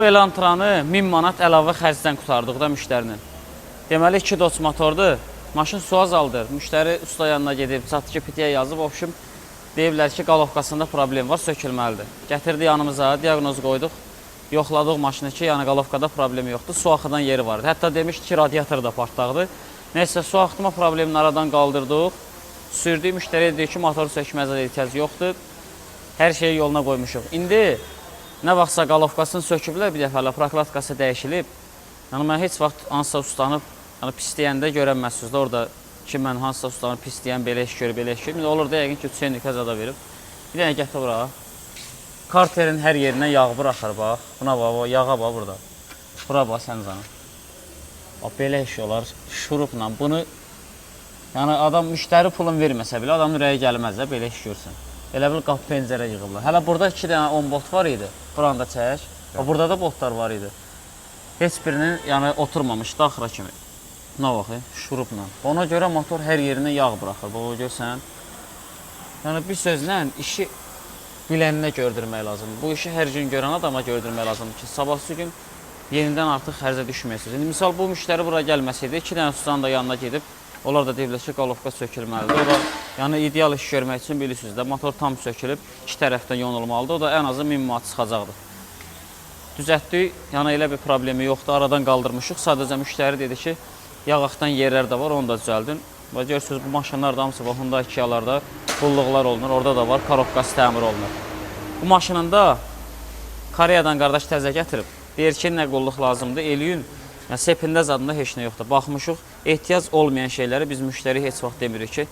Elantranı 1000 manat əlavə xərcdən qurtardıqda müştərinin. Deməli 2 doç motordur. Maşın su azaldır. Müştəri usta yanına gedib, satıcı pitiyə yazıb, obşum deyiblər ki, qalovkasında problem var, sökülməlidir. Gətirdi yanımıza, diaqnoz qoyduq. Yoxladıq maşını ki, yəni qalovkada problemi yoxdur. Su axıdan yeri vardı. Hətta demişdi ki, radiator da partlaqdır. Neysə, su axıtma problemini aradan qaldırdıq. Sürdük, müştəriyə deyir ki, motoru sökməzə ehtiyac yoxdur. Hər şeyi yoluna qoymuşuq. İndi nə vaxtsa qalovkasını söküblər, bir dəfələ prokladkası dəyişilib. Yəni, mən heç vaxt hansısa ustanı pisləyəndə görənməzsiniz. Orada ki, mən hansısa ustanı pisləyən, belə iş görüb, belə iş görüb. Olur da yəqin ki, Hüseynlikə zada verib. Bir dənə gətir bura. Karterin hər yerinə yağ buraxır, bax. Buna bax, yağa bax burada. Bura bax, sən canım. Bax, belə iş olar, şurupla. Bunu, yəni adam müştəri pulun verməsə belə, adamın ürəyi gəlməz də, belə iş görsün. Elə bil qapı pəncərə yığırlar. Hələ burada 2 dənə 10 bolt var idi. Buranda çək. Burada da boltlar var idi. Heç birinin yəni oturmamışdı axıra kimi. Buna bax, şurupla. Ona görə motor hər yerinə yağ buraxır. Bax, görsən. Yəni bir sözlə işi bilənə gördürmək lazımdır. Bu işi hər gün görən adama gördürmək lazımdır ki, sabahsı gün yenidən artıq xərzə düşməyəsiniz. İndi misal bu müştəri bura gəlməsəydi, 2 dənə ustanın da yanına gedib, onlar da deyiblər ki, qalovka sökülməlidir. O da yəni ideal iş görmək üçün bilirsiniz də, motor tam sökülüb, 2 tərəfdən yonulmalıdır. O da ən azı 1000 manat çıxacaqdır. Düzəltdik, yəni elə bir problemi yoxdur, aradan qaldırmışıq. Sadəcə müştəri dedi ki, yağ axıdan yerlər də var, onu da düzəldin. Və görürsünüz, bu maşınlar da hamısı, Hyundai Kia'larda qulluqlar olunur, orada da var, karokkası təmir olunur. Bu maşının da Koreyadan qardaş təzə gətirib, deyir ki, nə qulluq lazımdır, eləyin. Yəni, sepində zadında heç nə yoxdur. Baxmışıq, ehtiyac olmayan şeyləri biz müştəri heç vaxt demirik ki,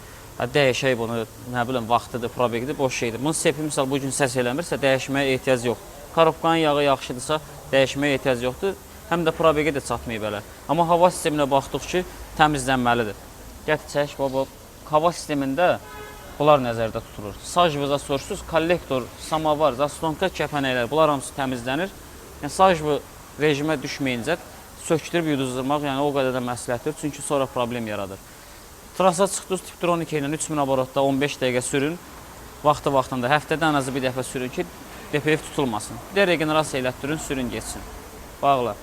dəyişək bunu, nə bilim, vaxtıdır, probekdir, boş şeydir. Bunun sepi, misal, bugün səs eləmirsə, dəyişməyə ehtiyac yoxdur. Karobkanın yağı yaxşıdırsa, dəyişməyə ehtiyac yoxdur. Həm də probekə də çatmayıb elə. Amma hava sisteminə baxdıq ki, təmizlənməlidir. Gətir, çək, baba, hava sistemində bunlar nəzərdə tutulur. Saj vıza soruşsuz, kollektor, samavar, zastonka, kəpənəklər, bunlar hamısı təmizlənir. Yəni, saj rejimə düşməyincə sökdürüb yuduzdurmaq, yəni o qədər də məsləhətdir, çünki sonra problem yaradır. Trasa çıxdınız, Tiptronic ilə 3000 aborotda 15 dəqiqə sürün, vaxtında, həftədə ən azı bir dəfə sürün ki, DPF tutulmasın. Bir də regenerasiya elətdirin, sürün geçsin. Bağla.